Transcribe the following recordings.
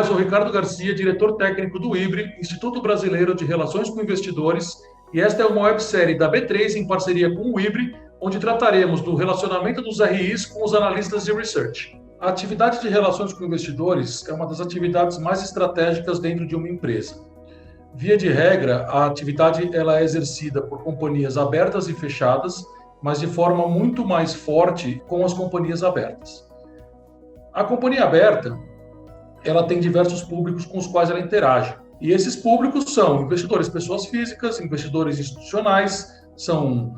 eu sou Ricardo Garcia, diretor técnico do IBRE, Instituto Brasileiro de Relações com Investidores, e esta é uma websérie da B3 em parceria com o IBRE, onde trataremos do relacionamento dos RIs com os analistas de research. A atividade de relações com investidores é uma das atividades mais estratégicas dentro de uma empresa. Via de regra, a atividade ela é exercida por companhias abertas e fechadas, mas de forma muito mais forte com as companhias abertas. A companhia aberta, ela tem diversos públicos com os quais ela interage. E esses públicos são investidores pessoas físicas, investidores institucionais, são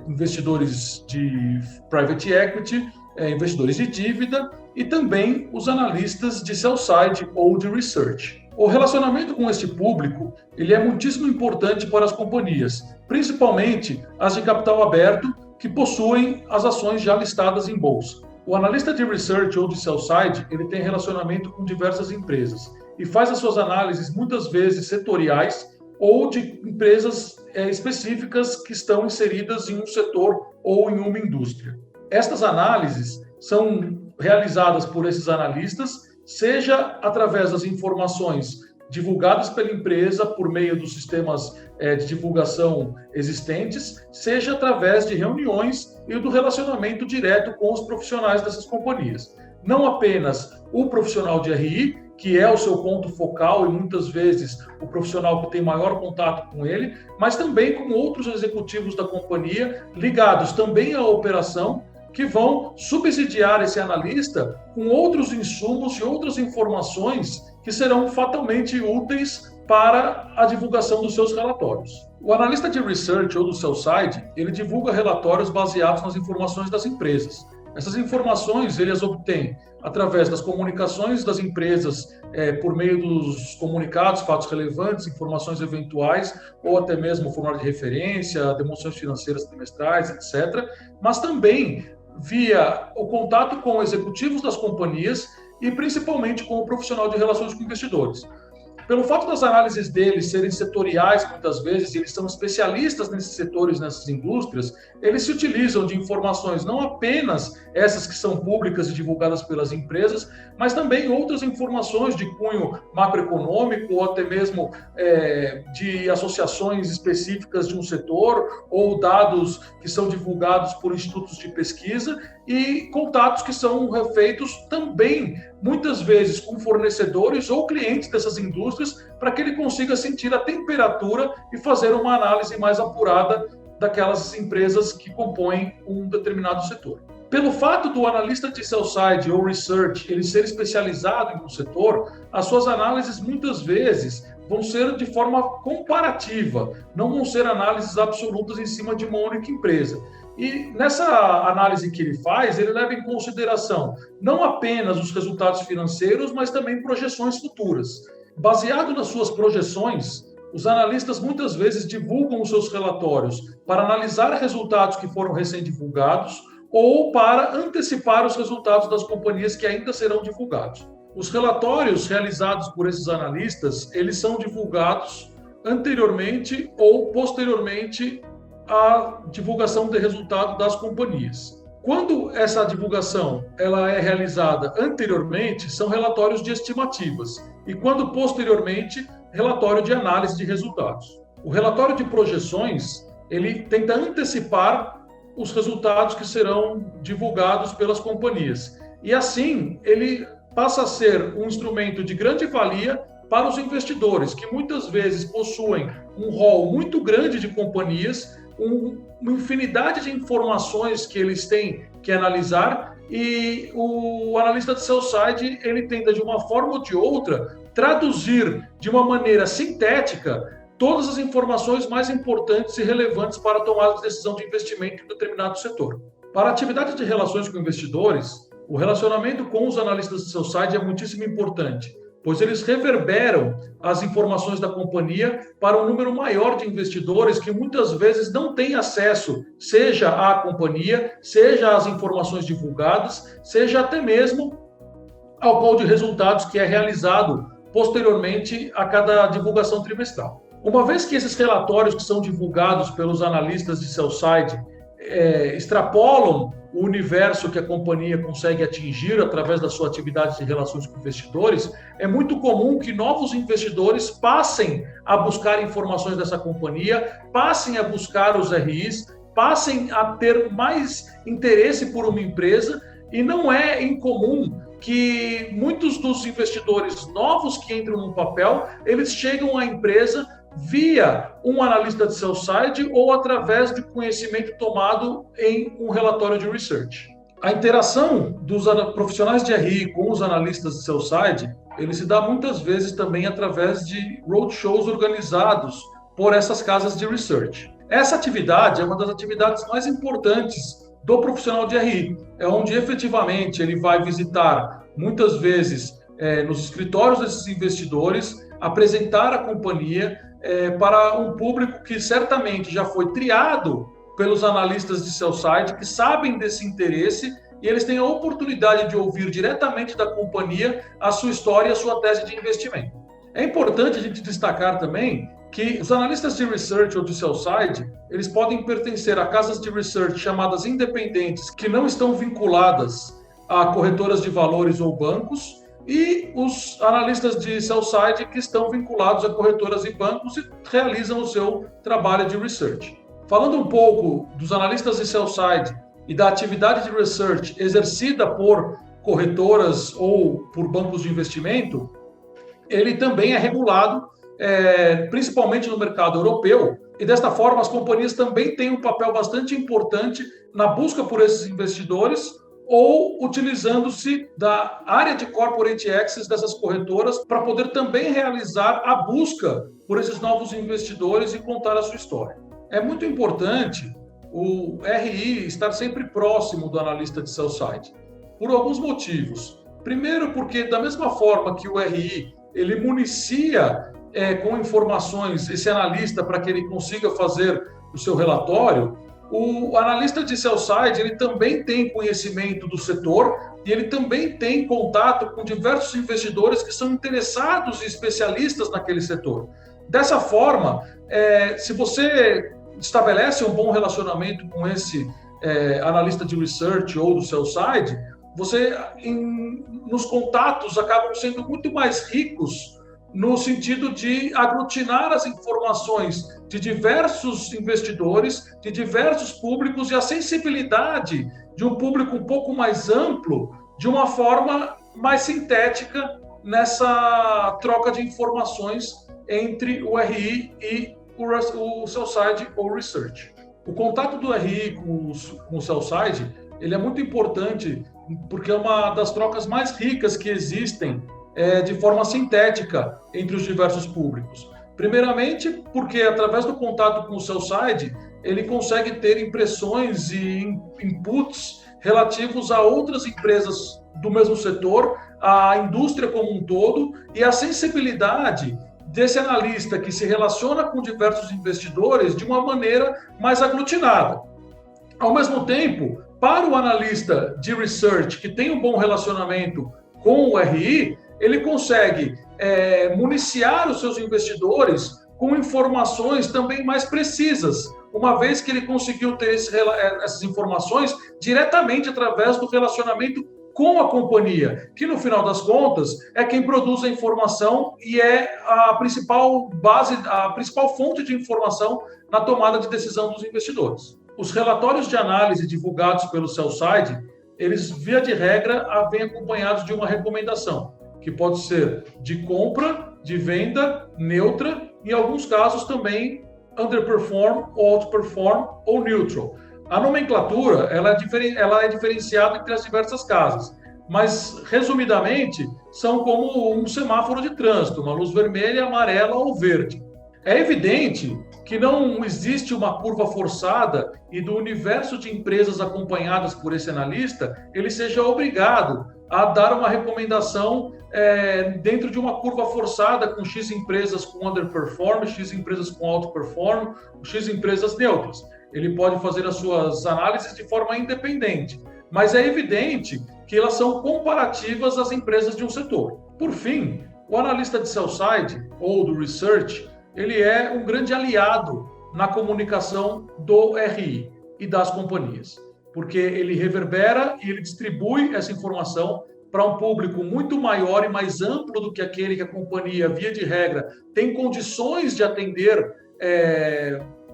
investidores de private equity, investidores de dívida e também os analistas de sell side ou de research. O relacionamento com este público ele é muitíssimo importante para as companhias, principalmente as de capital aberto que possuem as ações já listadas em bolsa. O analista de research ou de sell side ele tem relacionamento com diversas empresas e faz as suas análises muitas vezes setoriais ou de empresas específicas que estão inseridas em um setor ou em uma indústria. Estas análises são realizadas por esses analistas, seja através das informações divulgadas pela empresa por meio dos sistemas de divulgação existentes, seja através de reuniões e do relacionamento direto com os profissionais dessas companhias. Não apenas o profissional de RI, que é o seu ponto focal e muitas vezes o profissional que tem maior contato com ele, mas também com outros executivos da companhia ligados também à operação, que vão subsidiar esse analista com outros insumos e outras informações que serão fatalmente úteis para a divulgação dos seus relatórios. O analista de research ou do sell side, ele divulga relatórios baseados nas informações das empresas. Essas informações ele as obtém através das comunicações das empresas por meio dos comunicados, fatos relevantes, informações eventuais ou até mesmo formulário de referência, demonstrações financeiras trimestrais, etc. Mas também via o contato com executivos das companhias e principalmente com o profissional de relações com investidores. Pelo fato das análises deles serem setoriais, muitas vezes, eles são especialistas nesses setores, nessas indústrias, eles se utilizam de informações não apenas essas que são públicas e divulgadas pelas empresas, mas também outras informações de cunho macroeconômico ou até mesmo de associações específicas de um setor ou dados que são divulgados por institutos de pesquisa e contatos que são feitos também, muitas vezes, com fornecedores ou clientes dessas indústrias, para que ele consiga sentir a temperatura e fazer uma análise mais apurada daquelas empresas que compõem um determinado setor. Pelo fato do analista de sell side ou research ele ser especializado em um setor, as suas análises muitas vezes vão ser de forma comparativa, não vão ser análises absolutas em cima de uma única empresa. E nessa análise que ele faz, ele leva em consideração não apenas os resultados financeiros, mas também projeções futuras. Baseado nas suas projeções, os analistas muitas vezes divulgam os seus relatórios para analisar resultados que foram recém-divulgados ou para antecipar os resultados das companhias que ainda serão divulgados. Os relatórios realizados por esses analistas, eles são divulgados anteriormente ou posteriormente à divulgação de resultado das companhias. Quando essa divulgação ela é realizada anteriormente, são relatórios de estimativas, e quando posteriormente, relatório de análise de resultados. O relatório de projeções, ele tenta antecipar os resultados que serão divulgados pelas companhias. E assim, ele passa a ser um instrumento de grande valia para os investidores, que muitas vezes possuem um rol muito grande de companhias, uma infinidade de informações que eles têm que analisar, e o analista de sell side, ele tenta, de uma forma ou de outra, traduzir de uma maneira sintética todas as informações mais importantes e relevantes para a tomada de decisão de investimento em determinado setor. Para a atividade de relações com investidores, o relacionamento com os analistas de sell side é muitíssimo importante, pois eles reverberam as informações da companhia para um número maior de investidores que muitas vezes não têm acesso, seja à companhia, seja às informações divulgadas, seja até mesmo ao call de resultados que é realizado posteriormente a cada divulgação trimestral. Uma vez que esses relatórios que são divulgados pelos analistas de sell side extrapolam o universo que a companhia consegue atingir através da sua atividade de relações com investidores, é muito comum que novos investidores passem a buscar informações dessa companhia, passem a buscar os RIs, passem a ter mais interesse por uma empresa, e não é incomum que muitos dos investidores novos que entram no papel, eles chegam à empresa via um analista de sell-side ou através de conhecimento tomado em um relatório de research. A interação dos profissionais de RI com os analistas de sell-side, ele se dá muitas vezes também através de roadshows organizados por essas casas de research. Essa atividade é uma das atividades mais importantes do profissional de RI, é onde efetivamente ele vai visitar muitas vezes nos escritórios desses investidores, apresentar a companhia para um público que certamente já foi triado pelos analistas de sell-side, que sabem desse interesse, e eles têm a oportunidade de ouvir diretamente da companhia a sua história e a sua tese de investimento. É importante a gente destacar também que os analistas de research ou de sell-side, eles podem pertencer a casas de research chamadas independentes, que não estão vinculadas a corretoras de valores ou bancos, e os analistas de sell-side que estão vinculados a corretoras e bancos e realizam o seu trabalho de research. Falando um pouco dos analistas de sell-side e da atividade de research exercida por corretoras ou por bancos de investimento, ele também é regulado, principalmente no mercado europeu, e desta forma as companhias também têm um papel bastante importante na busca por esses investidores, ou utilizando-se da área de corporate access dessas corretoras para poder também realizar a busca por esses novos investidores e contar a sua história. É muito importante o RI estar sempre próximo do analista de sell-side, por alguns motivos. Primeiro, porque da mesma forma que o RI ele municia com informações esse analista para que ele consiga fazer o seu relatório, o analista de sell-side ele também tem conhecimento do setor e ele também tem contato com diversos investidores que são interessados e especialistas naquele setor. Dessa forma, se você estabelece um bom relacionamento com esse analista de research ou do sell-side, você, nos contatos, acabam sendo muito mais ricos no sentido de aglutinar as informações de diversos investidores, de diversos públicos e a sensibilidade de um público um pouco mais amplo, de uma forma mais sintética nessa troca de informações entre o RI e o sell-side ou research. O contato do RI com o sell-side ele é muito importante porque é uma das trocas mais ricas que existem de forma sintética entre os diversos públicos. Primeiramente, porque através do contato com o sell-side, ele consegue ter impressões e inputs relativos a outras empresas do mesmo setor, à indústria como um todo, e a sensibilidade desse analista que se relaciona com diversos investidores de uma maneira mais aglutinada. Ao mesmo tempo, para o analista de research que tem um bom relacionamento com o RI, ele consegue municiar os seus investidores com informações também mais precisas, uma vez que ele conseguiu ter essas informações diretamente através do relacionamento com a companhia, que no final das contas é quem produz a informação e é a principal base, a principal fonte de informação na tomada de decisão dos investidores. Os relatórios de análise divulgados pelo sell-side, eles, via de regra, vêm acompanhados de uma recomendação, que pode ser de compra, de venda, neutra, e em alguns casos também underperform, outperform ou neutral. A nomenclatura ela é diferenciada entre as diversas casas, mas, resumidamente, são como um semáforo de trânsito, uma luz vermelha, amarela ou verde. É evidente que não existe uma curva forçada e do universo de empresas acompanhadas por esse analista, ele seja obrigado a dar uma recomendação dentro de uma curva forçada com X empresas com underperform, X empresas com outperform, X empresas neutras. Ele pode fazer as suas análises de forma independente, mas é evidente que elas são comparativas às empresas de um setor. Por fim, o analista de sell-side ou do research, ele é um grande aliado na comunicação do RI e das companhias. porque ele reverbera e ele distribui essa informação para um público muito maior e mais amplo do que aquele que a companhia, via de regra, tem condições de atender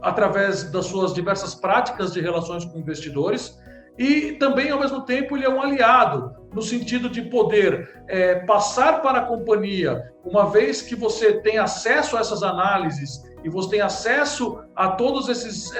através das suas diversas práticas de relações com investidores. E também, ao mesmo tempo, ele é um aliado, no sentido de poder passar para a companhia, uma vez que você tem acesso a essas análises e você tem acesso a todos esses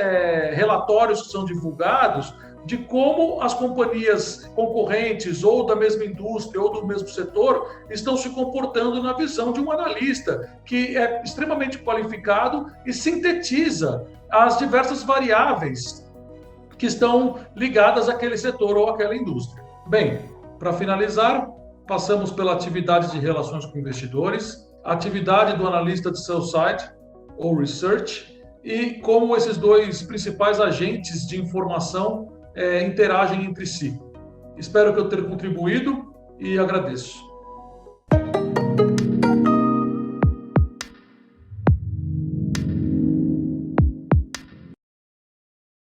relatórios que são divulgados, de como as companhias concorrentes ou da mesma indústria ou do mesmo setor estão se comportando na visão de um analista que é extremamente qualificado e sintetiza as diversas variáveis que estão ligadas àquele setor ou àquela indústria. Bem, para finalizar, passamos pela atividade de relações com investidores, a atividade do analista de sell side ou research e como esses dois principais agentes de informação interagem entre si. Espero que eu tenha contribuído e agradeço.